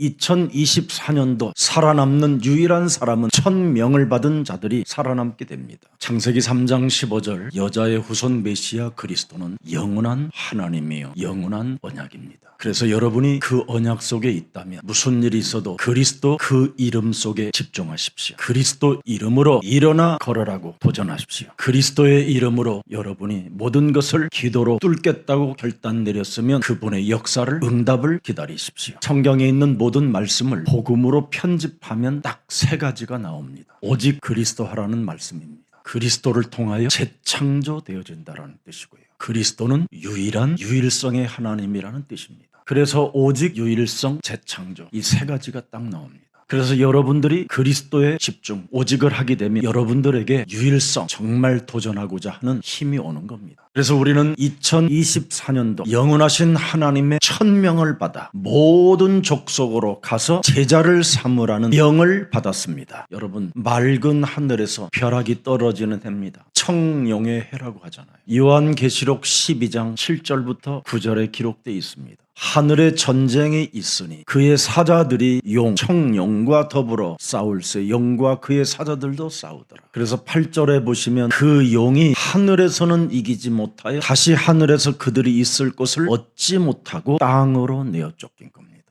2024년도 살아남는 유일한 사람은 1000명을 받은 자들이 살아남게 됩니다. 창세기 3장 15절 여자의 후손 메시아 그리스도는 영원한 하나님이요 영원한 언약입니다. 그래서 여러분이 그 언약 속에 있다면 무슨 일이 있어도 그리스도 그 이름 속에 집중하십시오. 그리스도 이름으로 일어나 걸어라고 도전하십시오. 그리스도의 이름으로 여러분이 모든 것을 기도로 뚫겠다고 결단 내렸으면 그분의 역사를 응답을 기다리십시오. 성경에 있는 모든 말씀을 복음으로 편집하면 딱 3가지가 나옵니다. 오직 그리스도 하라는 말씀입니다. 그리스도를 통하여 재창조되어진다는 뜻이고요. 그리스도는 유일한 유일성의 하나님이라는 뜻입니다. 그래서 오직 유일성 재창조 이 3가지가 딱 나옵니다. 그래서 여러분들이 그리스도에 집중, 오직을 하게 되면 여러분들에게 유일성 정말 도전하고자 하는 힘이 오는 겁니다. 그래서 우리는 2024년도 영원하신 하나님의 1000명을 받아 모든 족속으로 가서 제자를 삼으라는 명을 받았습니다. 여러분, 맑은 하늘에서 벼락이 떨어지는 해입니다. 청룡의 해라고 하잖아요. 요한계시록 12장 7절부터 9절에 기록되어 있습니다. 하늘에 전쟁이 있으니 그의 사자들이 청룡과 더불어 싸울세 용과 그의 사자들도 싸우더라. 그래서 8절에 보시면 그 용이 하늘에서는 이기지 못하여 다시 하늘에서 그들이 있을 곳을 얻지 못하고 땅으로 내어 쫓긴 겁니다.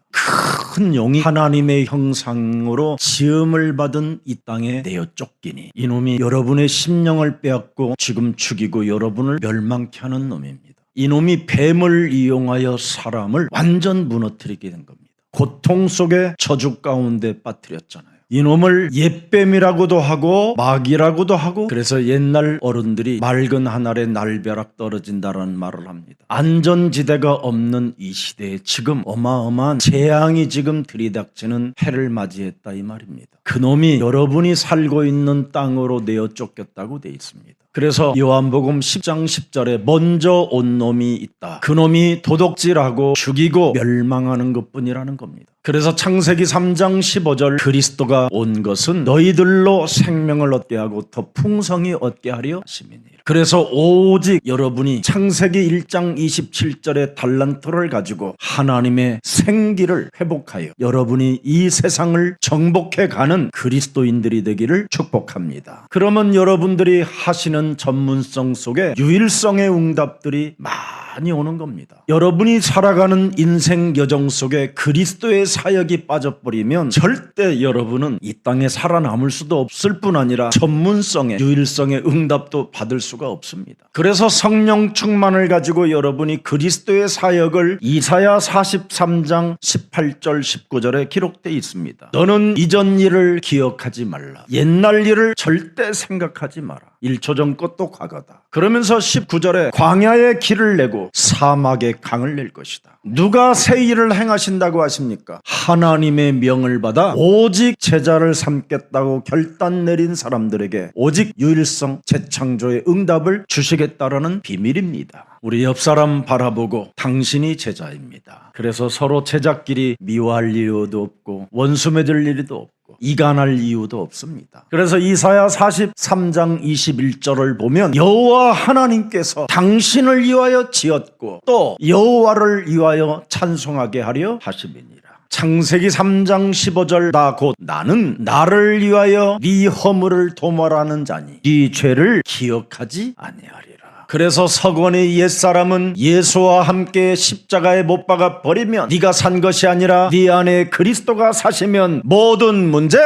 큰 용이 하나님의 형상으로 지음을 받은 이 땅에 내어 쫓기니 이놈이 여러분의 심령을 빼앗고 지금 죽이고 여러분을 멸망케 하는 놈입니다. 이놈이 뱀을 이용하여 사람을 완전 무너뜨리게 된 겁니다. 고통 속에 저주 가운데 빠뜨렸잖아요. 이놈을 옛뱀이라고도 하고 마귀라고도 하고 그래서 옛날 어른들이 맑은 하늘에 날벼락 떨어진다라는 말을 합니다. 안전지대가 없는 이 시대에 지금 어마어마한 재앙이 지금 들이닥치는 해를 맞이했다 이 말입니다. 그놈이 여러분이 살고 있는 땅으로 내어 쫓겼다고 돼 있습니다. 그래서 요한복음 10장 10절에 먼저 온 놈이 있다. 그놈이 도둑질하고 죽이고 멸망하는 것뿐이라는 겁니다. 그래서 창세기 3장 15절 그리스도가 온 것은 너희들로 생명을 얻게 하고 더 풍성히 얻게 하려 하심이니라. 그래서 오직 여러분이 창세기 1장 27절의 달란트를 가지고 하나님의 생기를 회복하여 여러분이 이 세상을 정복해 가는 그리스도인들이 되기를 축복합니다. 그러면 여러분들이 하시는 전문성 속에 유일성의 응답들이 많이 오는 겁니다. 여러분이 살아가는 인생 여정 속에 그리스도의 사역이 빠져버리면 절대 여러분은 이 땅에 살아남을 수도 없을 뿐 아니라 전문성의 유일성의 응답도 받을 수가 없습니다. 그래서 성령 충만을 가지고 여러분이 그리스도의 사역을 이사야 43장 18절 19절에 기록되어 있습니다. 너는 이전 일을 기억하지 말라. 옛날 일을 절대 생각하지 마라. 1초 전 것도 과거다. 그러면서 19절에 광야의 길을 내고 사막의 강을 낼 것이다. 누가 새 일을 행하신다고 하십니까? 하나님의 명을 받아 오직 제자를 삼겠다고 결단 내린 사람들에게 오직 유일성 재창조의 응답을 주시겠다라는 비밀입니다. 우리 옆 사람 바라보고 당신이 제자입니다. 그래서 서로 제자끼리 미워할 이유도 없고 원수 맺을 일도 없고 이간할 이유도 없습니다. 그래서 이사야 43장 21절을 보면 여호와 하나님께서 당신을 위하여 지었고 또 여호와를 위하여 찬송하게 하려 하심이니라. 창세기 3장 15절 나 곧 나는 나를 위하여 네 허물을 도말하는 자니 네 죄를 기억하지 아니하리라. 그래서 서건의 옛사람은 예수와 함께 십자가에 못 박아 버리면 네가 산 것이 아니라 네 안에 그리스도가 사시면 모든 문제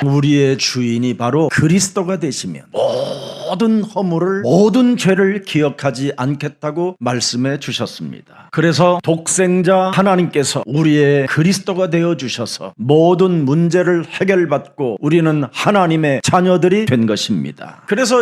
우리의 주인이 바로 그리스도가 되시면 모든 허물을 모든 죄를 기억하지 않겠다고 말씀해 주셨습니다. 그래서 독생자 하나님께서 우리의 그리스도가 되어 주셔서 모든 문제를 해결받고 우리는 하나님의 자녀들이 된 것입니다. 그래서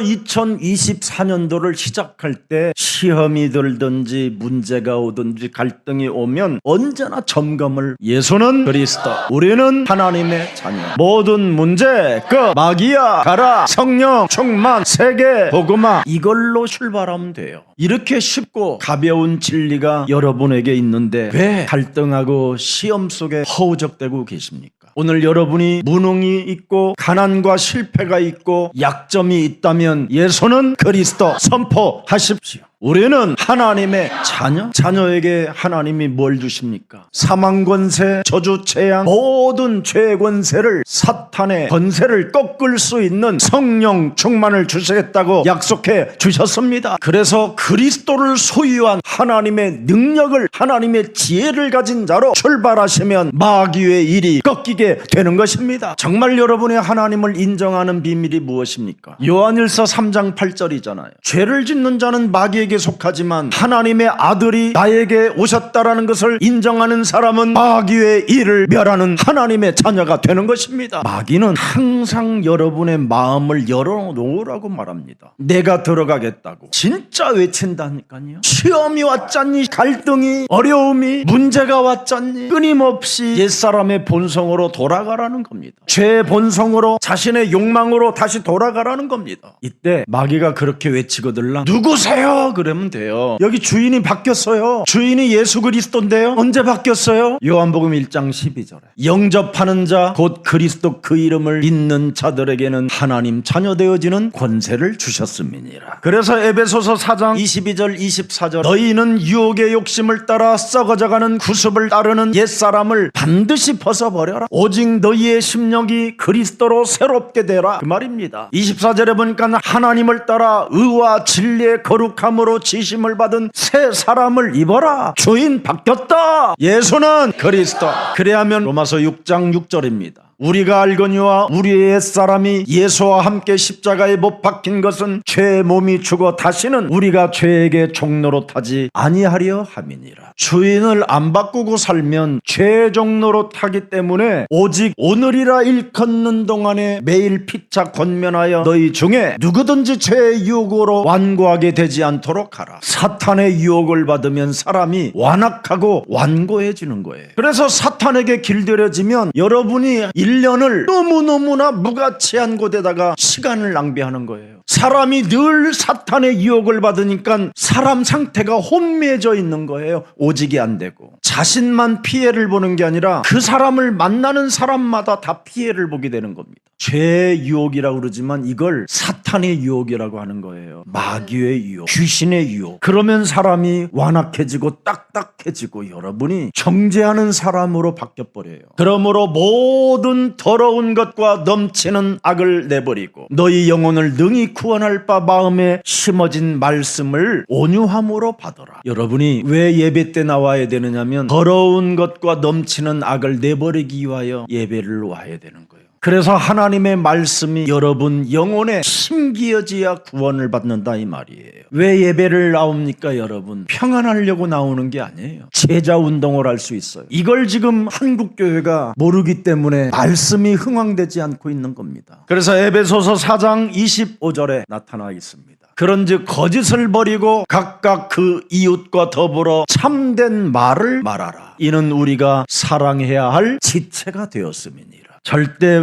2024년도를 시작할 때 시험이 들든지 문제가 오든지 갈등이 오면 언제나 점검을 예수는 그리스도 우리는 하나님의 자녀 모든 문제 끝 마귀야 가라 성령 충만 세계 복음화 이걸로 출발하면 돼요. 이렇게 쉽고 가벼운 진리가 여러분에게 있는데 왜 갈등하고 시험 속에 허우적대고 계십니까? 오늘 여러분이 무능이 있고 가난과 실패가 있고 약점이 있다면 예수는 그리스도 선포하십시오. 우리는 하나님의 자녀. 자녀에게 하나님이 뭘 주십니까? 사망 권세, 저주 재앙, 모든 죄 권세를, 사탄의 권세를 꺾을 수 있는 성령 충만을 주시겠다고 약속해 주셨습니다. 그래서 그리스도를 소유한 하나님의 능력을, 하나님의 지혜를 가진 자로 출발하시면 마귀의 일이 꺾이게 되는 것입니다. 정말 여러분이 하나님을 인정하는 비밀이 무엇입니까? 요한일서 3장 8절이잖아요. 죄를 짓는 자는 마귀에게 속하지만 하나님의 아들이 나에게 오셨다라는 것을 인정하는 사람은 마귀의 일을 멸하는 하나님의 자녀가 되는 것입니다. 마귀는 항상 여러분의 마음을 열어놓으라고 말합니다. 내가 들어가겠다고 진짜 외친다니까요. 시험이 왔잖니, 갈등이, 어려움이, 문제가 왔잖니, 끊임없이 옛사람의 본성으로 돌아가라는 겁니다. 죄의 본성으로, 자신의 욕망으로 다시 돌아가라는 겁니다. 이때 마귀가 그렇게 외치거들랑 누구세요? 그러면 돼요. 여기 주인이 바뀌었어요. 주인이 예수 그리스도인데요. 언제 바뀌었어요? 요한복음 1장 12절에 영접하는 자 곧 그리스도 그 이름을 믿는 자들에게는 하나님 자녀 되어지는 권세를 주셨음이니라. 그래서 에베소서 4장 22절 24절 너희는 유혹의 욕심을 따라 썩어져가는 구습을 따르는 옛사람을 반드시 벗어버려라. 오직 너희의 심령이 그리스도로 새롭게 되라. 그 말입니다. 24절에 보니까 하나님을 따라 의와 진리의 거룩함으로 지심을 받은 새 사람을 입어라. 주인 바뀌었다. 예수는 그리스도. 그래야면 로마서 6장 6절입니다. 우리가 알거니와 우리의 옛사람이 예수와 함께 십자가에 못 박힌 것은 죄의 몸이 죽어 다시는 우리가 죄에게 종노릇 하지 아니하려 함이니라. 주인을 안 바꾸고 살면 죄의 종노릇 하기 때문에 오직 오늘이라 일컫는 동안에 매일 피차 권면하여 너희 중에 누구든지 죄의 유혹으로 완고하게 되지 않도록 하라. 사탄의 유혹을 받으면 사람이 완악하고 완고해지는 거예요. 그래서 사탄에게 길들여지면 여러분이 1년을 너무너무나 무가치한 곳에다가 시간을 낭비하는 거예요. 사람이 늘 사탄의 유혹을 받으니까 사람 상태가 혼미해져 있는 거예요. 오직이 안 되고 자신만 피해를 보는 게 아니라 그 사람을 만나는 사람마다 다 피해를 보게 되는 겁니다. 죄의 유혹이라고 그러지만 이걸 사탄의 유혹이라고 하는 거예요. 마귀의 유혹, 귀신의 유혹. 그러면 사람이 완악해지고 딱딱해지고 여러분이 정죄하는 사람으로 바뀌어버려요. 그러므로 모든 더러운 것과 넘치는 악을 내버리고 너희 영혼을 능히 구원할 바 마음에 심어진 말씀을 온유함으로 받아라. 여러분이 왜 예배 때 나와야 되느냐면 더러운 것과 넘치는 악을 내버리기 위하여 예배를 와야 되는 거예요. 그래서 하나님의 말씀이 여러분 영혼에 심기어져야 구원을 받는다 이 말이에요. 왜 예배를 나옵니까 여러분? 평안하려고 나오는 게 아니에요. 제자 운동을 할 수 있어요. 이걸 지금 한국교회가 모르기 때문에 말씀이 흥황되지 않고 있는 겁니다. 그래서 에베소서 4장 25절에 나타나 있습니다. 그런즉 거짓을 버리고 각각 그 이웃과 더불어 참된 말을 말하라. 이는 우리가 사랑해야 할 지체가 되었음이니라. 절대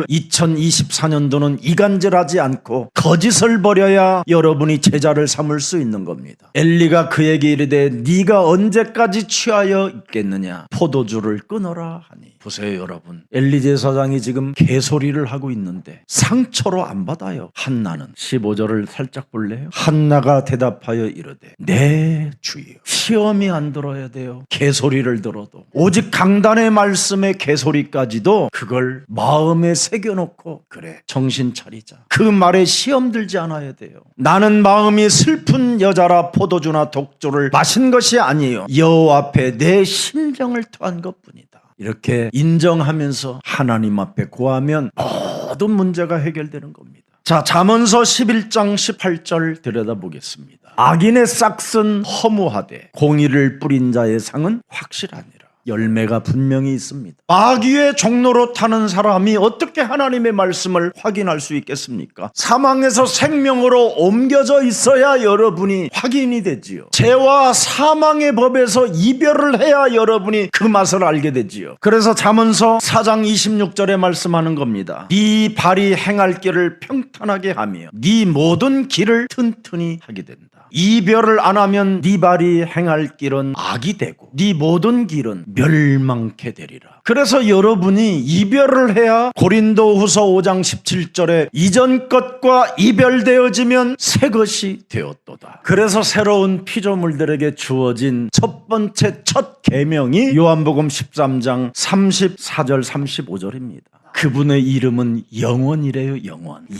2024년도는 이간질하지 않고 거짓을 버려야 여러분이 제자를 삼을 수 있는 겁니다. 엘리가 그에게 이르되 네가 언제까지 취하여 있겠느냐? 포도주를 끊어라 하니. 보세요 여러분, 엘리 제사장이 지금 개소리를 하고 있는데 상처로 안 받아요. 한나는 15절을 살짝 볼래요? 한나가 대답하여 이르되 네 주여. 시험이 안 들어야 돼요. 개소리를 들어도 오직 강단의 말씀의 개소리까지도 그걸 마음에 새겨놓고 그래 정신 차리자. 그 말에 시험 들지 않아야 돼요. 나는 마음이 슬픈 여자라 포도주나 독주를 마신 것이 아니에요. 여호와 앞에 내 심정을 토한 것뿐이다. 이렇게 인정하면서 하나님 앞에 구하면 모든 문제가 해결되는 겁니다. 자, 잠언서 11장 18절 들여다보겠습니다. 악인의 싹은 허무하되 공의를 뿌린 자의 상은 확실하니라. 열매가 분명히 있습니다. 마귀의 종로로 타는 사람이 어떻게 하나님의 말씀을 확인할 수 있겠습니까? 사망에서 생명으로 옮겨져 있어야 여러분이 확인이 되지요. 죄와 사망의 법에서 이별을 해야 여러분이 그 맛을 알게 되지요. 그래서 잠언서 4장 26절에 말씀하는 겁니다. 네 발이 행할 길을 평탄하게 하며 네 모든 길을 튼튼히 하게 된다. 이별을 안 하면 네 발이 행할 길은 악이 되고 네 모든 길은 멸망케 되리라. 그래서 여러분이 이별을 해야 고린도후서 5장 17절에 이전 것과 이별되어지면 새 것이 되었도다. 그래서 새로운 피조물들에게 주어진 첫 번째 첫 계명이 요한복음 13장 34절 35절입니다. 그분의 이름은 영원이래요.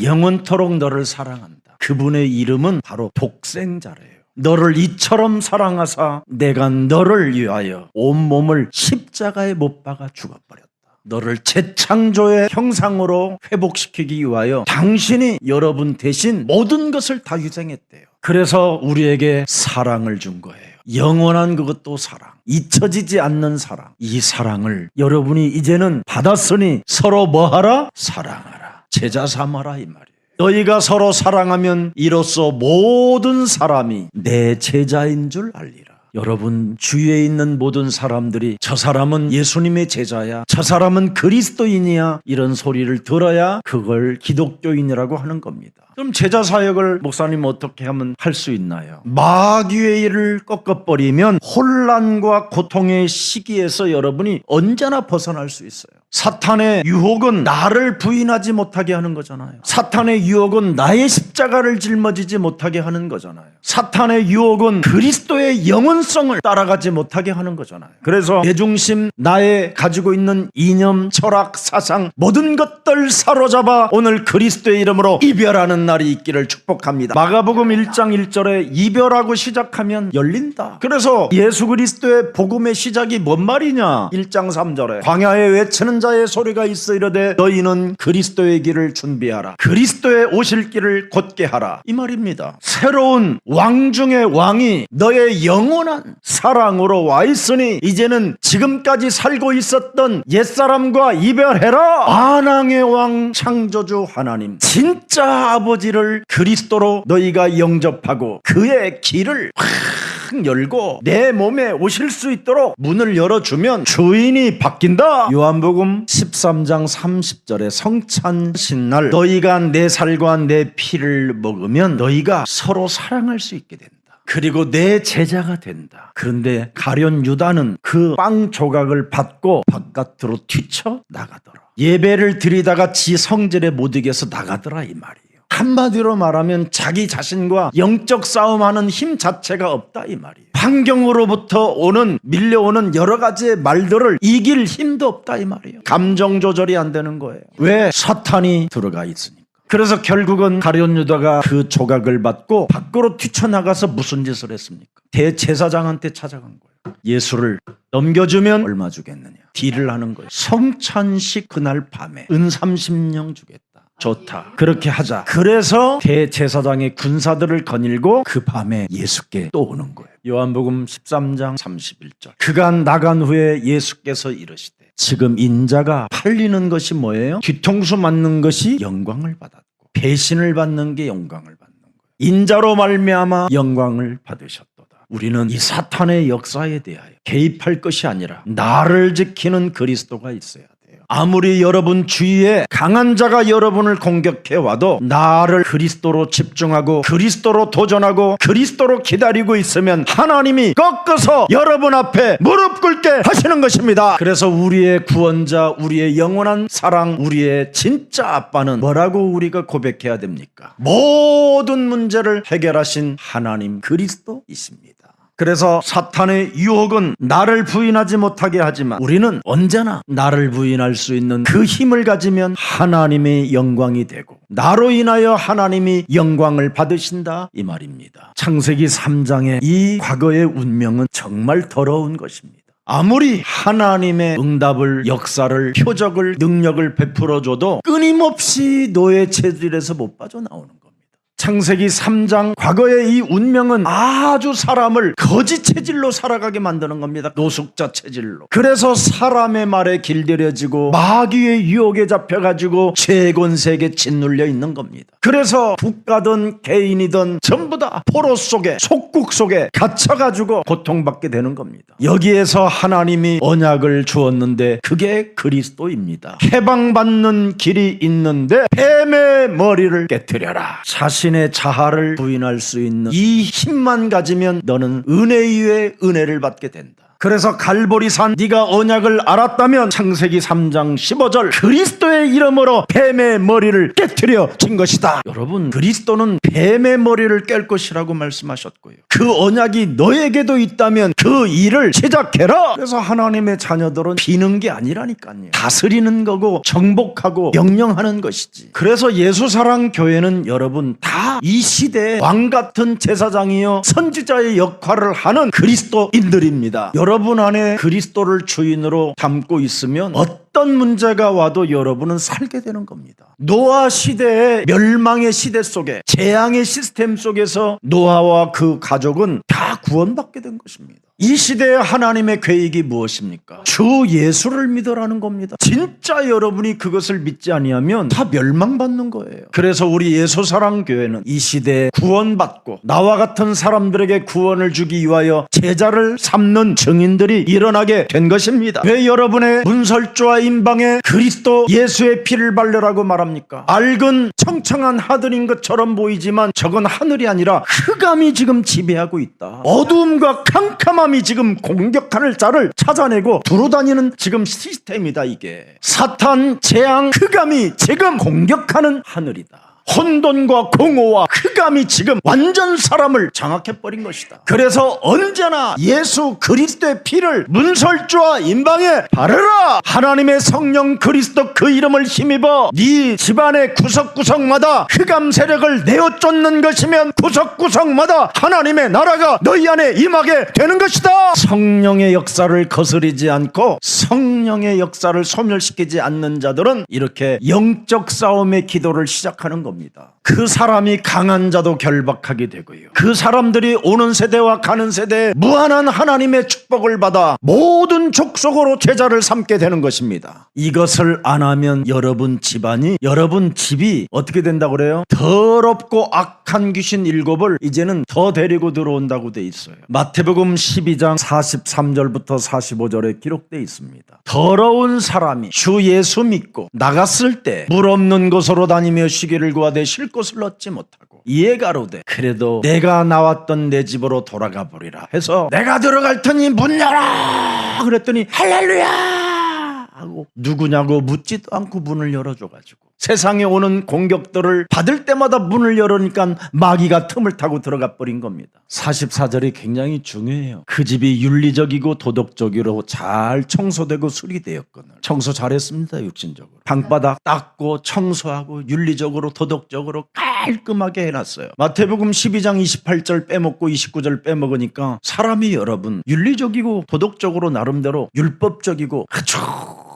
영원토록 너를 사랑한다. 그분의 이름은 바로 독생자래요. 너를 이처럼 사랑하사 내가 너를 위하여 온몸을 십자가에 못 박아 죽어버렸다. 너를 재창조의 형상으로 회복시키기 위하여 당신이 여러분 대신 모든 것을 다 희생했대요. 그래서 우리에게 사랑을 준 거예요. 영원한 그것도 사랑, 잊혀지지 않는 사랑. 이 사랑을 여러분이 이제는 받았으니 서로 뭐하라? 사랑하라. 제자 삼아라 이 말이에요. 너희가 서로 사랑하면 이로써 모든 사람이 내 제자인 줄 알리라. 여러분 주위에 있는 모든 사람들이 저 사람은 예수님의 제자야, 저 사람은 그리스도인이야, 이런 소리를 들어야 그걸 기독교인이라고 하는 겁니다. 그럼 제자 사역을 목사님 어떻게 하면 할 수 있나요? 마귀의 일을 꺾어버리면 혼란과 고통의 시기에서 여러분이 언제나 벗어날 수 있어요. 사탄의 유혹은 나를 부인하지 못하게 하는 거잖아요. 사탄의 유혹은 나의 십자가를 짊어지지 못하게 하는 거잖아요. 사탄의 유혹은 그리스도의 영원성을 따라가지 못하게 하는 거잖아요. 그래서 내 중심, 나의 가지고 있는 이념, 철학, 사상 모든 것들 사로잡아 오늘 그리스도의 이름으로 이별하는 날이 있기를 축복합니다. 마가복음 1장 1절에 이별하고 시작하면 열린다. 그래서 예수 그리스도의 복음의 시작이 뭔 말이냐? 1장 3절에 광야에 외치는 자의 소리가 있어 이르되 너희는 그리스도의 길을 준비하라. 그리스도의 오실 길을 곧게 하라. 이 말입니다. 새로운 왕 중의 왕이 너의 영원한 사랑으로 와 있으니 이제는 지금까지 살고 있었던 옛사람과 이별해라. 만왕의 왕 창조주 하나님 진짜 아버지를 그리스도로 너희가 영접하고 그의 길을 열고 내 몸에 오실 수 있도록 문을 열어주면 주인이 바뀐다. 요한복음 13장 30절에 성찬신날 너희가 내 살과 내 피를 먹으면 너희가 서로 사랑할 수 있게 된다. 그리고 내 제자가 된다. 그런데 가룟 유다는 그 빵 조각을 받고 바깥으로 뛰쳐나가더라. 예배를 드리다가 지 성전에 못 이겨서 나가더라 이 말이에요. 한마디로 말하면 자기 자신과 영적 싸움하는 힘 자체가 없다 이 말이에요. 환경으로부터 밀려오는 여러 가지의 말들을 이길 힘도 없다 이 말이에요. 감정 조절이 안 되는 거예요. 왜? 사탄이 들어가 있으니까. 그래서 결국은 가룟 유다가 그 조각을 받고 밖으로 뛰쳐나가서 무슨 짓을 했습니까? 대제사장한테 찾아간 거예요. 예수를 넘겨주면 얼마 주겠느냐? 딜을 하는 거예요. 성찬식 그날 밤에 은 30냥 주겠다. 좋다. 그렇게 하자. 그래서 대제사장의 군사들을 거닐고 그 밤에 예수께 또 오는 거예요. 요한복음 13장 31절. 그간 나간 후에 예수께서 이르시되 지금 인자가 팔리는 것이 뭐예요? 뒤통수 맞는 것이 영광을 받았고 배신을 받는 게 영광을 받는 거예요. 인자로 말미암아 영광을 받으셨도다. 우리는 이 사탄의 역사에 대하여 개입할 것이 아니라 나를 지키는 그리스도가 있어야 돼요. 아무리 여러분 주위에 강한 자가 여러분을 공격해 와도 나를 그리스도로 집중하고 그리스도로 도전하고 그리스도로 기다리고 있으면 하나님이 꺾어서 여러분 앞에 무릎 꿇게 하시는 것입니다. 그래서 우리의 구원자, 우리의 영원한 사랑, 우리의 진짜 아빠는 뭐라고 우리가 고백해야 됩니까? 모든 문제를 해결하신 하나님 그리스도이십니다. 그래서 사탄의 유혹은 나를 부인하지 못하게 하지만 우리는 언제나 나를 부인할 수 있는 그 힘을 가지면 하나님의 영광이 되고 나로 인하여 하나님이 영광을 받으신다 이 말입니다. 창세기 3장의 이 과거의 운명은 정말 더러운 것입니다. 아무리 하나님의 응답을, 역사를, 표적을, 능력을 베풀어줘도 끊임없이 노예 체질에서 못 빠져나오는 겁니다. 창세기 3장 과거의 이 운명은 아주 사람을 거짓 체질로 살아가게 만드는 겁니다. 노숙자 체질로. 그래서 사람의 말에 길들여지고 마귀의 유혹에 잡혀가지고 죄의 권세에 짓눌려 있는 겁니다. 그래서 국가든 개인이든 전부 다 포로 속에 속국 속에 갇혀가지고 고통받게 되는 겁니다. 여기에서 하나님이 언약을 주었는데 그게 그리스도입니다. 해방받는 길이 있는데 뱀의 머리를 깨뜨려라. 자신의 자신의 자아를 부인할 수 있는 이 힘만 가지면 너는 은혜 위에 은혜를 받게 된다. 그래서 갈보리산 네가 언약을 알았다면 창세기 3장 15절 그리스도의 이름으로 뱀의 머리를 깨트려 진 것이다. 여러분, 그리스도는 뱀의 머리를 깰 것이라고 말씀하셨고요. 그 언약이 너에게도 있다면 그 일을 시작해라. 그래서 하나님의 자녀들은 비는 게 아니라니까요. 다스리는 거고 정복하고 명령하는 것이지. 그래서 예수사랑교회는 여러분 다 이 시대의 왕같은 제사장이요 선지자의 역할을 하는 그리스도인들입니다. 여러분 안에 그리스도를 주인으로 담고 있으면 어떤 문제가 와도 여러분은 살게 되는 겁니다. 노아 시대의 멸망의 시대 속에 재앙의 시스템 속에서 노아와 그 가족은 다 구원받게 된 것입니다. 이 시대의 하나님의 계획이 무엇입니까? 주 예수를 믿으라는 겁니다. 진짜 여러분이 그것을 믿지 아니하면 다 멸망받는 거예요. 그래서 우리 예수사랑교회는 이 시대에 구원받고 나와 같은 사람들에게 구원을 주기 위하여 제자를 삼는 증인들이 일어나게 된 것입니다. 왜 여러분의 문설주와 임방에 그리스도 예수의 피를 발려라고 말합니까? 맑은 청청한 하늘인 것처럼 보이지만 저건 하늘이 아니라 흑암이 지금 지배하고 있다. 어두움과 캄캄함이 지금 공격하는 자를 찾아내고 두루다니는 지금 시스템이다. 이게 사탄, 재앙, 흑암이 지금 공격하는 하늘이다. 혼돈과 공허와 흑암이 지금 완전 사람을 장악해버린 것이다. 그래서 언제나 예수 그리스도의 피를 문설주와 임방에 바르라. 하나님의 성령 그리스도 그 이름을 힘입어 네 집안의 구석구석마다 흑암 세력을 내어쫓는 것이면 구석구석마다 하나님의 나라가 너희 안에 임하게 되는 것이다. 성령의 역사를 거스르지 않고 성령의 역사를 소멸시키지 않는 자들은 이렇게 영적 싸움의 기도를 시작하는 겁니다. 그 사람이 강한 자도 결박하게 되고요. 그 사람들이 오는 세대와 가는 세대에 무한한 하나님의 축복을 받아 모든 족속으로 제자를 삼게 되는 것입니다. 이것을 안 하면 여러분 집안이, 여러분 집이 어떻게 된다고 그래요? 더럽고 악한 귀신 7을 이제는 더 데리고 들어온다고 돼 있어요. 마태복음 12장 43절부터 45절에 기록돼 있습니다. 더러운 사람이 주 예수 믿고 나갔을 때 물 없는 곳으로 다니며 쉬기를 구하되 쉴 곳을 얻지 못하고 이에 가로되 그래도 내가 나왔던 내 집으로 돌아가 보리라 해서 내가 들어갈 테니 문 열어 그랬더니 할렐루야 하고 누구냐고 묻지도 않고 문을 열어줘가지고 세상에 오는 공격들을 받을 때마다 문을 열으니까 마귀가 틈을 타고 들어가 버린 겁니다. 44절이 굉장히 중요해요. 그 집이 윤리적이고 도덕적으로 잘 청소되고 수리되었거늘. 청소 잘했습니다. 육신적으로 방바닥 닦고 청소하고 윤리적으로 도덕적으로 깔끔하게 해놨어요. 마태복음 12장 28절 빼먹고 29절 빼먹으니까 사람이 여러분 윤리적이고 도덕적으로 나름대로 율법적이고 아주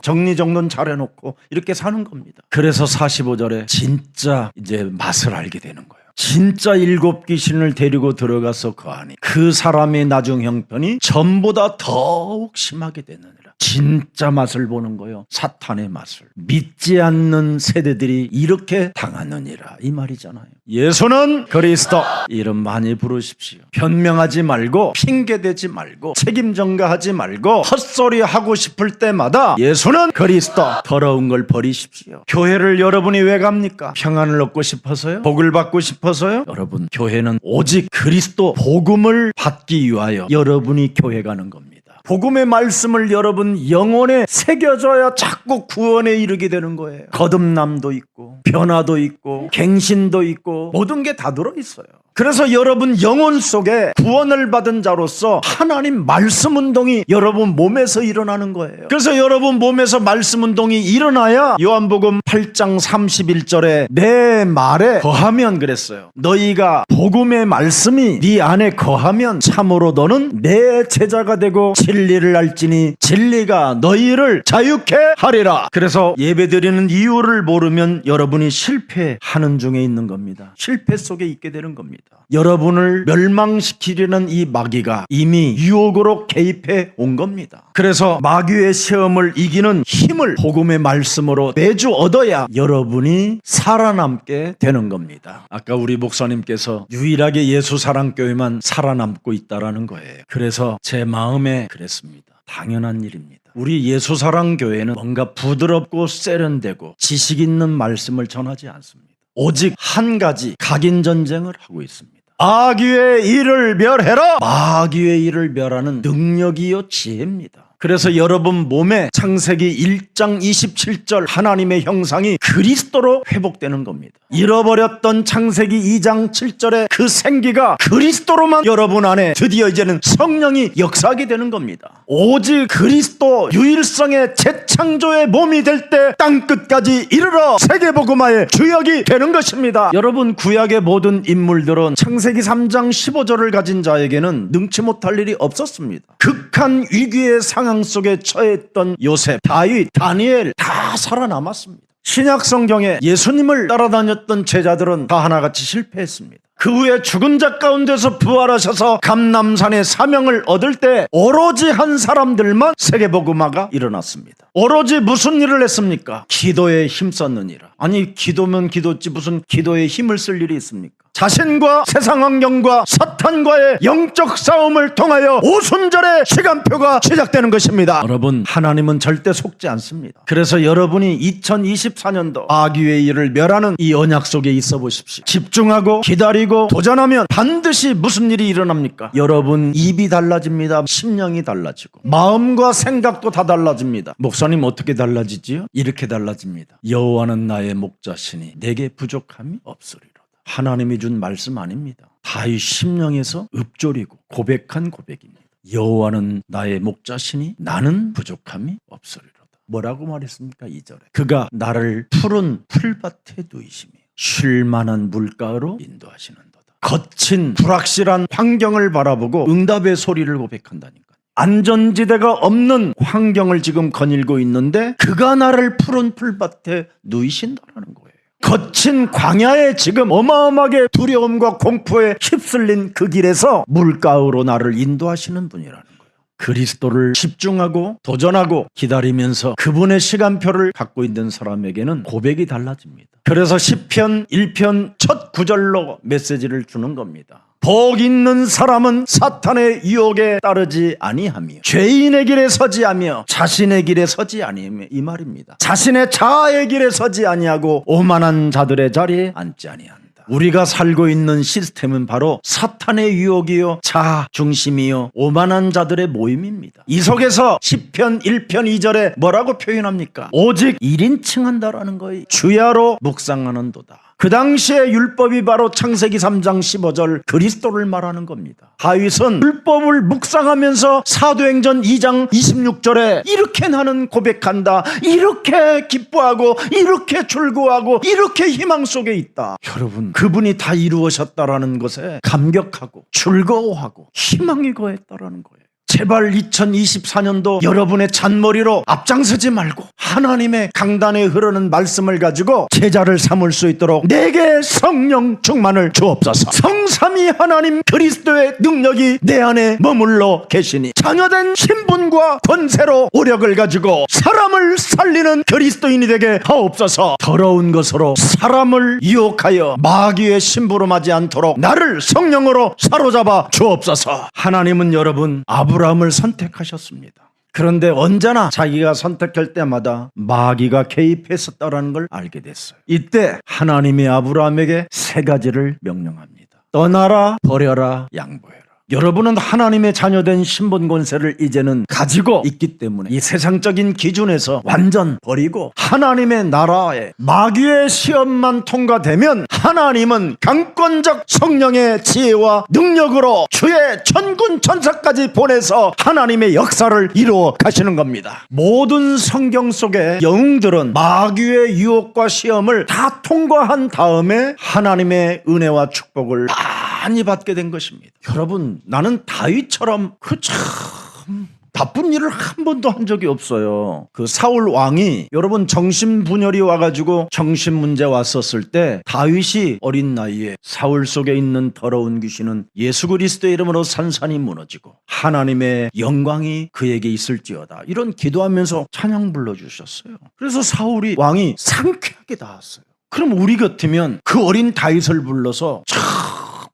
정리정돈 잘 해놓고 이렇게 사는 겁니다. 그래서 45절에 진짜 이제 맛을 알게 되는 거예요. 진짜 7 귀신을 데리고 들어가서 거하니 그 사람의 나중 형편이 전보다 더욱 심하게 되느니라. 진짜 맛을 보는 거예요. 사탄의 맛을. 믿지 않는 세대들이 이렇게 당하느니라 이 말이잖아요. 예수는 그리스도 이름 많이 부르십시오. 변명하지 말고 핑계대지 말고 책임 전가하지 말고 헛소리 하고 싶을 때마다 예수는 그리스도 더러운 걸 버리십시오. 교회를 여러분이 왜 갑니까? 평안을 얻고 싶어서요? 복을 받고 싶어서요? 여러분 교회는 오직 그리스도 복음을 받기 위하여 여러분이 교회 가는 겁니다. 복음의 말씀을 여러분 영혼에 새겨져야 자꾸 구원에 이르게 되는 거예요. 거듭남도 있고 변화도 있고 갱신도 있고 모든 게 다 들어있어요. 그래서 여러분 영혼 속에 구원을 받은 자로서 하나님 말씀 운동이 여러분 몸에서 일어나는 거예요. 그래서 여러분 몸에서 말씀 운동이 일어나야 요한복음 8장 31절에 내 말에 거하면 그랬어요. 너희가 복음의 말씀이 네 안에 거하면 참으로 너는 내 제자가 되고 진리를 알지니 진리가 너희를 자유케 하리라. 그래서 예배드리는 이유를 모르면 여러분이 실패하는 중에 있는 겁니다. 실패 속에 있게 되는 겁니다. 여러분을 멸망시키려는 이 마귀가 이미 유혹으로 개입해 온 겁니다. 그래서 마귀의 시험을 이기는 힘을 복음의 말씀으로 매주 얻어야 여러분이 살아남게 되는 겁니다. 아까 우리 목사님께서 유일하게 예수사랑교회만 살아남고 있다라는 거예요. 그래서 제 마음에 그랬습니다. 당연한 일입니다. 우리 예수사랑교회는 뭔가 부드럽고 세련되고 지식 있는 말씀을 전하지 않습니다. 오직 한 가지 각인 전쟁을 하고 있습니다. 마귀의 일을 멸해라. 마귀의 일을 멸하는 능력이요 지혜입니다. 그래서 여러분 몸에 창세기 1장 27절 하나님의 형상이 그리스도로 회복되는 겁니다. 잃어버렸던 창세기 2장 7절의 그 생기가 그리스도로만 여러분 안에 드디어 이제는 성령이 역사하게 되는 겁니다. 오직 그리스도 유일성의 재창조의 몸이 될 때 땅끝까지 이르러 세계복음화의 주역이 되는 것입니다. 여러분 구약의 모든 인물들은 창세기 3장 15절을 가진 자에게는 능치 못할 일이 없었습니다. 극한 위기의 상황 속에 처했던 요셉, 다윗, 다니엘 다 살아남았습니다. 신약 성경에 예수님을 따라다녔던 제자들은 다 하나같이 실패했습니다. 그 후에 죽은 자 가운데서 부활하셔서 감람산의 사명을 얻을 때 오로지 한 사람들만 세계복음화가 일어났습니다. 오로지 무슨 일을 했습니까? 기도에 힘썼느니라. 아니 기도면 기도지 무슨 기도에 힘을 쓸 일이 있습니까? 자신과 세상 환경과 사탄과의 영적 싸움을 통하여 오순절의 시간표가 시작되는 것입니다. 여러분 하나님은 절대 속지 않습니다. 그래서 여러분이 2024년도 마귀의 일을 멸하는 이 언약 속에 있어 보십시오. 집중하고 기다리고 도전하면 반드시 무슨 일이 일어납니까? 여러분 입이 달라집니다. 심령이 달라지고 마음과 생각도 다 달라집니다. 목사님 어떻게 달라지지요? 이렇게 달라집니다. 여호와는 나의 목자시니 내게 부족함이 없으리라. 하나님이 준 말씀 아닙니다. 다윗 심령에서 읊조리고 고백한 고백입니다. 여호와는 나의 목자시니 나는 부족함이 없으리로다. 뭐라고 말했습니까? 2절에 그가 나를 푸른 풀밭에 누이시며 쉴 만한 물가로 인도하시는도다. 거친 불확실한 환경을 바라보고 응답의 소리를 고백한다니까. 안전지대가 없는 환경을 지금 거닐고 있는데 그가 나를 푸른 풀밭에 누이신다라는 거예요. 거친 광야에 지금 어마어마하게 두려움과 공포에 휩쓸린 그 길에서 물가로 나를 인도하시는 분이라는 거예요. 그리스도를 집중하고 도전하고 기다리면서 그분의 시간표를 갖고 있는 사람에게는 고백이 달라집니다. 그래서 시편 1편 첫 구절로 메시지를 주는 겁니다. 복 있는 사람은 사탄의 유혹에 따르지 아니하며 죄인의 길에 서지 아니하며 자신의 길에 서지 아니하며 이 말입니다. 자신의 자아의 길에 서지 아니하고 오만한 자들의 자리에 앉지 아니한다. 우리가 살고 있는 시스템은 바로 사탄의 유혹이요 자아 중심이요 오만한 자들의 모임입니다. 이 속에서 시편 1편 2절에 뭐라고 표현합니까? 오직 1인칭 한다라는 거예요. 주야로 묵상하는 도다. 그 당시에 율법이 바로 창세기 3장 15절 그리스도를 말하는 겁니다. 다윗은 율법을 묵상하면서 사도행전 2장 26절에 이렇게 나는 고백한다. 이렇게 기뻐하고 이렇게 즐거워하고 이렇게 희망 속에 있다. 여러분 그분이 다 이루어졌다라는 것에 감격하고 즐거워하고 희망이 거했다라는 거예요. 제발 2024년도 여러분의 잔머리로 앞장서지 말고 하나님의 강단에 흐르는 말씀을 가지고 제자를 삼을 수 있도록 내게 성령 충만을 주옵소서. 성삼위 하나님 그리스도의 능력이 내 안에 머물러 계시니 자녀된 신분과 권세로 오력을 가지고 사람을 살리는 그리스도인이 되게 하옵소서. 더러운 것으로 사람을 유혹하여 마귀의 심부름하지 않도록 나를 성령으로 사로잡아 주옵소서. 하나님은 여러분 아브라함을 선택하셨습니다. 그런데 언제나 자기가 선택할 때마다 마귀가 개입했었다는 걸 알게 됐어요. 이때 하나님이 아브라함에게 세 가지를 명령합니다. 떠나라, 버려라, 양보해라. 여러분은 하나님의 자녀된 신분 권세를 이제는 가지고 있기 때문에 이 세상적인 기준에서 완전 버리고 하나님의 나라에 마귀의 시험만 통과되면 하나님은 강권적 성령의 지혜와 능력으로 주의 천군 천사까지 보내서 하나님의 역사를 이루어 가시는 겁니다. 모든 성경 속의 영웅들은 마귀의 유혹과 시험을 다 통과한 다음에 하나님의 은혜와 축복을 많이 받게 된 것입니다. 여러분 나는 다윗처럼 참 나쁜 일을 한 번도 한 적이 없어요. 그 사울 왕이 여러분 정신분열이 와가지고 정신문제 왔었을 때 다윗이 어린 나이에 사울 속에 있는 더러운 귀신은 예수 그리스도의 이름으로 산산이 무너지고 하나님의 영광이 그에게 있을지어다 이런 기도하면서 찬양 불러주셨어요. 그래서 사울이 왕이 상쾌하게 나왔어요. 그럼 우리 같으면 그 어린 다윗을 불러서 참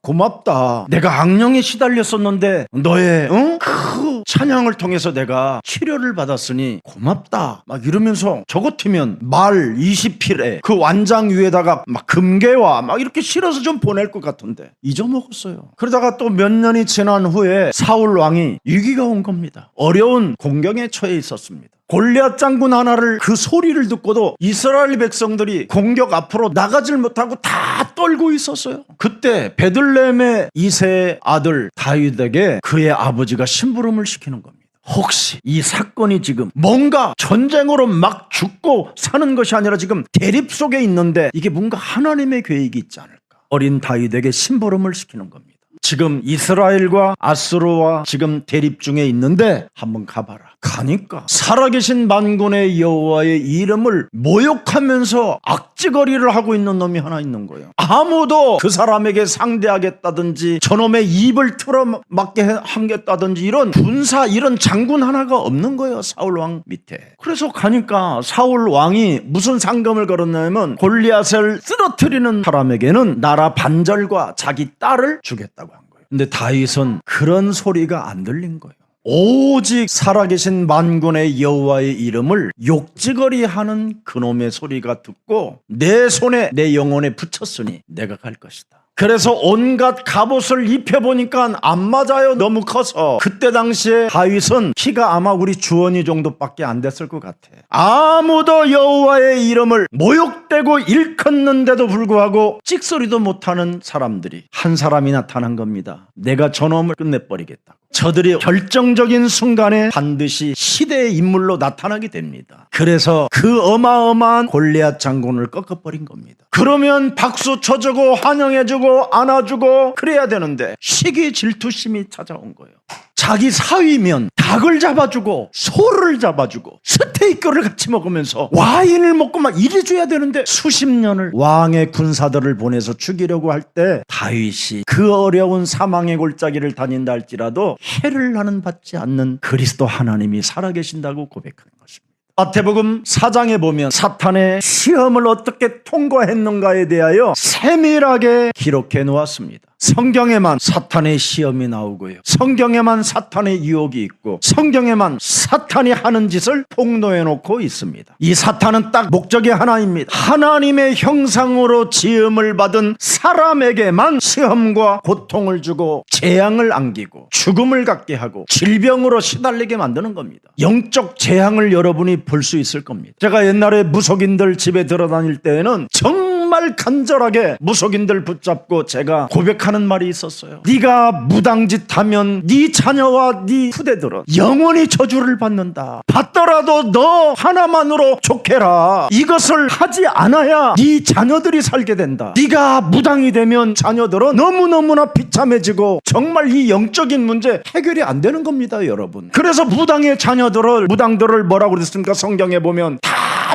고맙다. 내가 악령에 시달렸었는데 너의 그 찬양을 통해서 내가 치료를 받았으니 고맙다 막 이러면서 저 같으면 말 20필에 그 완장 위에다가 막 금괴와 막 이렇게 실어서 좀 보낼 것 같은데 잊어먹었어요. 그러다가 또 몇 년이 지난 후에 사울 왕이 위기가 온 겁니다. 어려운 공경에 처해 있었습니다. 골리앗 장군 하나를 그 소리를 듣고도 이스라엘 백성들이 공격 앞으로 나가질 못하고 다 떨고 있었어요. 그때 베들레헴의 2세 아들 다윗에게 그의 아버지가 심부름을 시키는 겁니다. 혹시 이 사건이 지금 뭔가 전쟁으로 막 죽고 사는 것이 아니라 지금 대립 속에 있는데 이게 뭔가 하나님의 계획이 있지 않을까? 어린 다윗에게 심부름을 시키는 겁니다. 지금 이스라엘과 아수르와 지금 대립 중에 있는데 한번 가봐라. 가니까 살아계신 만군의 여호와의 이름을 모욕하면서 악지거리를 하고 있는 놈이 하나 있는 거예요. 아무도 그 사람에게 상대하겠다든지 저놈의 입을 틀어막게 하겠다든지 이런 군사 이런 장군 하나가 없는 거예요. 사울 왕 밑에. 그래서 가니까 사울 왕이 무슨 상금을 걸었냐면 골리앗을 쓰러뜨리는 사람에게는 나라 반절과 자기 딸을 주겠다고 한 거예요. 근데 다윗은 그런 소리가 안 들린 거예요. 오직 살아계신 만군의 여호와의 이름을 욕지거리하는 그놈의 소리가 듣고 내 손에 내 영혼에 붙였으니 내가 갈 것이다. 그래서 온갖 갑옷을 입혀보니까 안 맞아요. 너무 커서. 그때 당시에 다윗은 키가 아마 우리 주원이 정도밖에 안 됐을 것 같아. 아무도 여호와의 이름을 모욕되고 일컫는데도 불구하고 찍소리도 못하는 사람들이 한 사람이 나타난 겁니다. 내가 저놈을 끝내버리겠다고. 저들이 결정적인 순간에 반드시 시대의 인물로 나타나게 됩니다. 그래서 그 어마어마한 골리앗 장군을 꺾어버린 겁니다. 그러면 박수 쳐주고 환영해주고 안아주고 그래야 되는데 시기 질투심이 찾아온 거예요. 자기 사위면 닭을 잡아주고 소를 잡아주고 스테이크를 같이 먹으면서 와인을 먹고 막 이래줘야 되는데 수십 년을 왕의 군사들을 보내서 죽이려고 할 때 다윗이 그 어려운 사망의 골짜기를 다닌다 할지라도 해를 나는 받지 않는 그리스도 하나님이 살아계신다고 고백하는 것입니다. 마태복음 4장에 보면 사탄의 시험을 어떻게 통과했는가에 대하여 세밀하게 기록해 놓았습니다. 성경에만 사탄의 시험이 나오고요. 성경에만 사탄의 유혹이 있고 성경에만 사탄이 하는 짓을 폭로해 놓고 있습니다. 이 사탄은 딱 목적이 하나입니다. 하나님의 형상으로 지음을 받은 사람에게만 시험과 고통을 주고 재앙을 안기고 죽음을 갖게 하고 질병으로 시달리게 만드는 겁니다. 영적 재앙을 여러분이 볼 수 있을 겁니다. 제가 옛날에 무속인들 집에 들어다닐 때에는 정말 간절하게 무속인들 붙잡고 제가 고백하는 말이 있었어요. 네가 무당짓하면 네 자녀와 네 후대들은 영원히 저주를 받는다. 받더라도 너 하나만으로 족해라. 이것을 하지 않아야 네 자녀들이 살게 된다. 네가 무당이 되면 자녀들은 너무너무나 비참해지고 정말 이 영적인 문제 해결이 안 되는 겁니다, 여러분. 그래서 무당의 자녀들을 무당들을 뭐라고 그랬습니까? 성경에 보면 다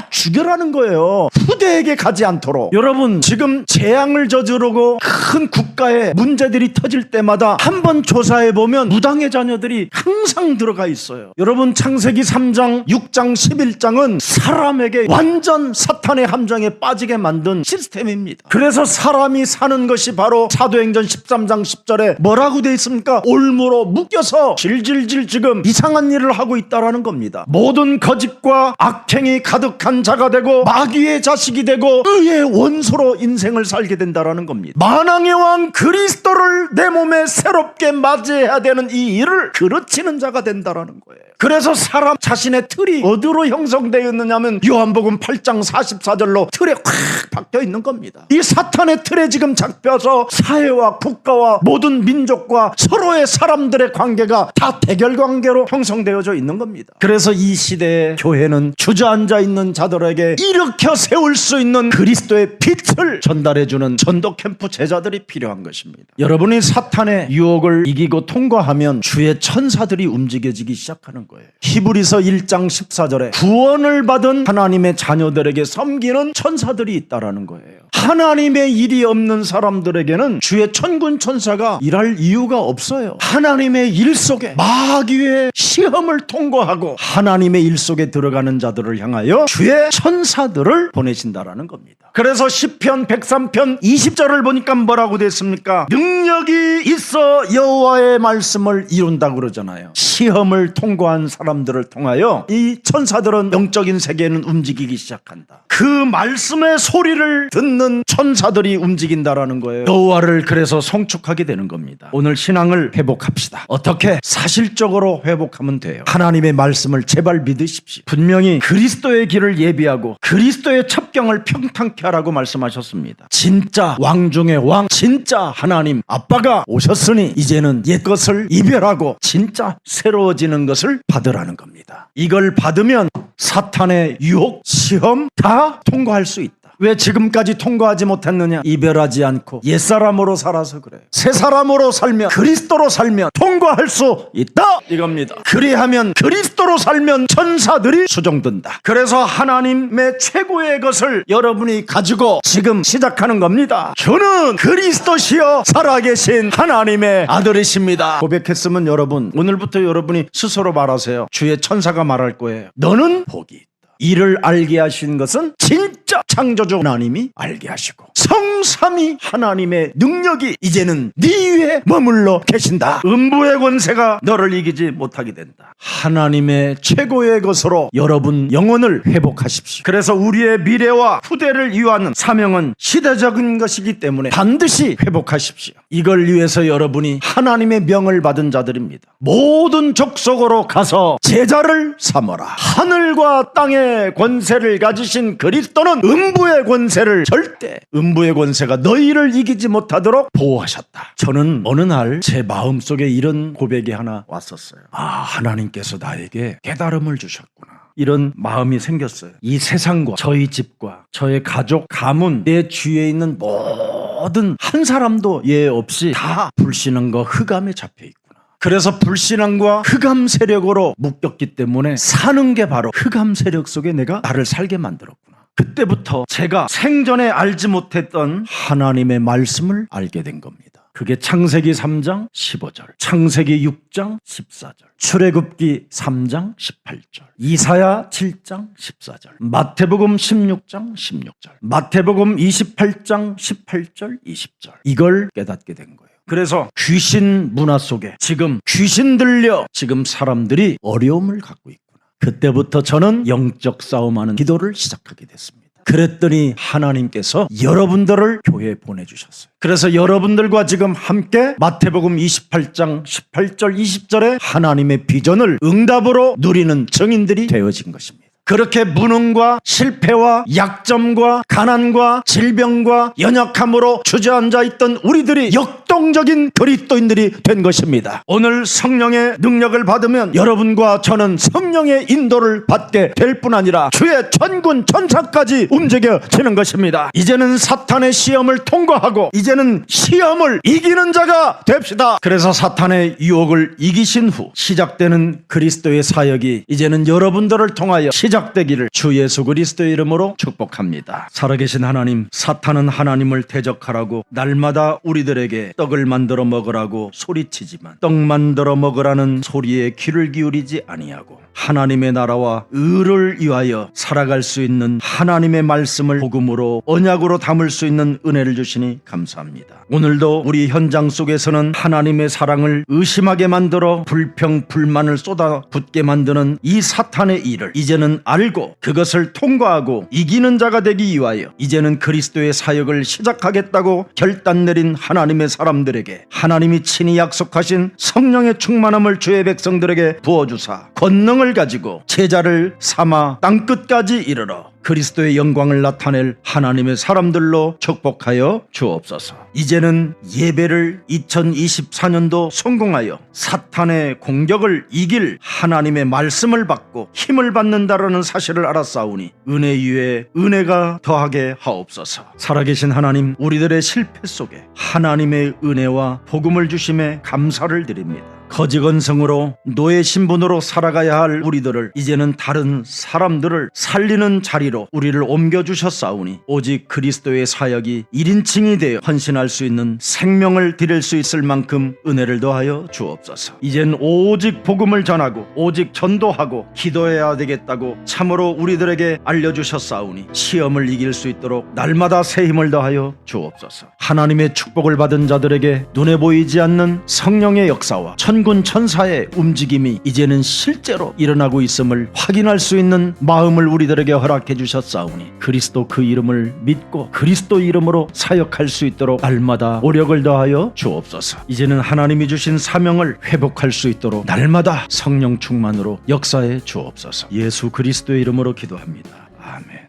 죽여라는 거예요. 후대에게 가지 않도록. 여러분 지금 재앙을 저지르고 큰 국가에 문제들이 터질 때마다 한번 조사해보면 무당의 자녀들이 항상 들어가 있어요. 여러분 창세기 3장 6장 11장은 사람에게 완전 사탄의 함정에 빠지게 만든 시스템입니다. 그래서 사람이 사는 것이 바로 사도행전 13장 10절에 뭐라고 돼 있습니까? 올무로 묶여서 질질질 지금 이상한 일을 하고 있다라는 겁니다. 모든 거짓과 악행이 가득한 자가 되고 마귀의 자식이 되고 의의 원소로 인생을 살게 된다라는 겁니다. 만왕의 왕 그리스도를 내 몸에 새롭게 맞이해야 되는 이 일을 그르치는 자가 된다라는 거예요. 그래서 사람 자신의 틀이 어디로 형성되어 있느냐면 요한복음 8장 44절로 틀에 확 박혀 있는 겁니다. 이 사탄의 틀에 지금 잡혀서 사회와 국가와 모든 민족과 서로의 사람들의 관계가 다 대결 관계로 형성되어져 있는 겁니다. 그래서 이 시대의 교회는 주저앉아 있는 자들에게 일으켜 세울 수 있는 그리스도의 빛을 전달해주는 전도 캠프 제자들이 필요한 것입니다. 여러분이 사탄의 유혹을 이기고 통과하면 주의 천사들이 움직여지기 시작하는 거예요. 히브리서 1장 14절에 구원을 받은 하나님의 자녀들에게 섬기는 천사들이 있다라는 거예요. 하나님의 일이 없는 사람들에게는 주의 천군 천사가 일할 이유가 없어요. 하나님의 일 속에 마귀의 시험을 통과하고 하나님의 일 속에 들어가는 자들을 향하여 주의 천사들을 보내신다라는 겁니다. 그래서 시편 103편 20절을 보니까 뭐라고 됐습니까? 능력이 있어 여호와의 말씀을 이룬다고 그러잖아요. 시험을 통과한 사람들을 통하여 이 천사들은 영적인 세계는 움직이기 시작한다. 그 말씀의 소리를 듣는 천사들이 움직인다라는 거예요. 여호와를 그래서 송축하게 되는 겁니다. 오늘 신앙을 회복합시다. 어떻게? 사실적으로 회복하면 돼요. 하나님의 말씀을 제발 믿으십시오. 분명히 그리스도의 길을 예비하고 그리스도의 첩경을 평탄케 하라고 말씀하셨습니다. 진짜 왕 중의 왕, 진짜 하나님 아빠가 오셨으니 이제는 옛 것을 이별하고 진짜 새로워지는 것을 받으라는 겁니다. 이걸 받으면 사탄의 유혹, 시험 다 통과할 수 있다. 왜 지금까지 통과하지 못했느냐? 이별하지 않고 옛사람으로 살아서 그래요. 새 사람으로 살면, 그리스도로 살면 통과할 수 있다 이겁니다. 그리하면 그리스도로 살면 천사들이 수종든다. 그래서 하나님의 최고의 것을 여러분이 가지고 지금 시작하는 겁니다. 저는 그리스도시여 살아계신 하나님의 아들이십니다. 고백했으면 여러분, 오늘부터 여러분이 스스로 말하세요. 주의 천사가 말할 거예요. 너는 복이 있다. 이를 알게 하신 것은 진짜 창조주 하나님이 알게 하시고 성삼위 하나님의 능력이 이제는 네 위에 머물러 계신다. 음부의 권세가 너를 이기지 못하게 된다. 하나님의 최고의 것으로 여러분 영혼을 회복하십시오. 그래서 우리의 미래와 후대를 위하는 사명은 시대적인 것이기 때문에 반드시 회복하십시오. 이걸 위해서 여러분이 하나님의 명을 받은 자들입니다. 모든 족속으로 가서 제자를 삼어라. 하늘과 땅의 권세를 가지신 그리스도는 음부의 권세를 절대 음부의 권세가 너희를 이기지 못하도록 보호하셨다. 저는 어느 날 제 마음속에 이런 고백이 하나 왔었어요. 하나님께서 나에게 깨달음을 주셨구나. 이런 마음이 생겼어요. 이 세상과 저희 집과 저의 가족, 가문, 내 주위에 있는 모든 한 사람도 예 없이 다 불신앙과 흑암에 잡혀 있구나. 그래서 불신앙과 흑암 세력으로 묶였기 때문에 사는 게 바로 흑암 세력 속에 내가 나를 살게 만들었구나. 그때부터 제가 생전에 알지 못했던 하나님의 말씀을 알게 된 겁니다. 그게 창세기 3장 15절, 창세기 6장 14절, 출애굽기 3장 18절, 이사야 7장 14절, 마태복음 16장 16절, 마태복음 28장 18절 20절. 이걸 깨닫게 된 거예요. 그래서 귀신 문화 속에 지금 귀신 들려 지금 사람들이 어려움을 갖고 있구나. 그때부터 저는 영적 싸움하는 기도를 시작하게 됐습니다. 그랬더니 하나님께서 여러분들을 교회에 보내주셨어요. 그래서 여러분들과 지금 함께 마태복음 28장 18절 20절에 하나님의 비전을 응답으로 누리는 증인들이 되어진 것입니다. 그렇게 무능과 실패와 약점과 가난과 질병과 연약함으로 주저앉아 있던 우리들이 역동적인 그리스도인들이 된 것입니다. 오늘 성령의 능력을 받으면 여러분과 저는 성령의 인도를 받게 될 뿐 아니라 주의 천군 천사까지 움직여지는 것입니다. 이제는 사탄의 시험을 통과하고 이제는 시험을 이기는 자가 됩시다. 그래서 사탄의 유혹을 이기신 후 시작되는 그리스도의 사역이 이제는 여러분들을 통하여 시작되기를 주 예수 그리스도의 이름으로 축복합니다. 살아계신 하나님, 사탄은 하나님을 대적하라고 날마다 우리들에게 떡을 만들어 먹으라고 소리치지만 떡 만들어 먹으라는 소리에 귀를 기울이지 아니하고 하나님의 나라와 의를 위하여 살아갈 수 있는 하나님의 말씀을 복음으로 언약으로 담을 수 있는 은혜를 주시니 감사합니다. 오늘도 우리 현장 속에서는 하나님의 사랑을 의심하게 만들어 불평 불만을 쏟아붓게 만드는 이 사탄의 일을 이제는 알고 그것을 통과하고 이기는 자가 되기 위하여 이제는 그리스도의 사역을 시작하겠다고 결단 내린 하나님의 사람들에게 하나님이 친히 약속하신 성령의 충만함을 주의 백성들에게 부어주사 권능을 가지고 제자를 삼아 땅끝까지 이르러 그리스도의 영광을 나타낼 하나님의 사람들로 축복하여 주옵소서. 이제는 예배를 2024년도 성공하여 사탄의 공격을 이길 하나님의 말씀을 받고 힘을 받는다라는 사실을 알았사오니 은혜 위에 은혜가 더하게 하옵소서. 살아계신 하나님, 우리들의 실패 속에 하나님의 은혜와 복음을 주심에 감사를 드립니다. 거지건성으로 노예 신분으로 살아가야 할 우리들을 이제는 다른 사람들을 살리는 자리로 우리를 옮겨주셨사오니 오직 그리스도의 사역이 1인칭이 되어 헌신할 수 있는 생명을 드릴 수 있을 만큼 은혜를 더하여 주옵소서. 이젠 오직 복음을 전하고 오직 전도하고 기도해야 되겠다고 참으로 우리들에게 알려주셨사오니 시험을 이길 수 있도록 날마다 새 힘을 더하여 주옵소서. 하나님의 축복을 받은 자들에게 눈에 보이지 않는 성령의 역사와 천군 천사의 움직임이 이제는 실제로 일어나고 있음을 확인할 수 있는 마음을 우리들에게 허락해 주셨사오니 그리스도 그 이름을 믿고 그리스도 이름으로 사역할 수 있도록 날마다 노력을 더하여 주옵소서. 이제는 하나님이 주신 사명을 회복할 수 있도록 날마다 성령 충만으로 역사해 주옵소서. 예수 그리스도의 이름으로 기도합니다.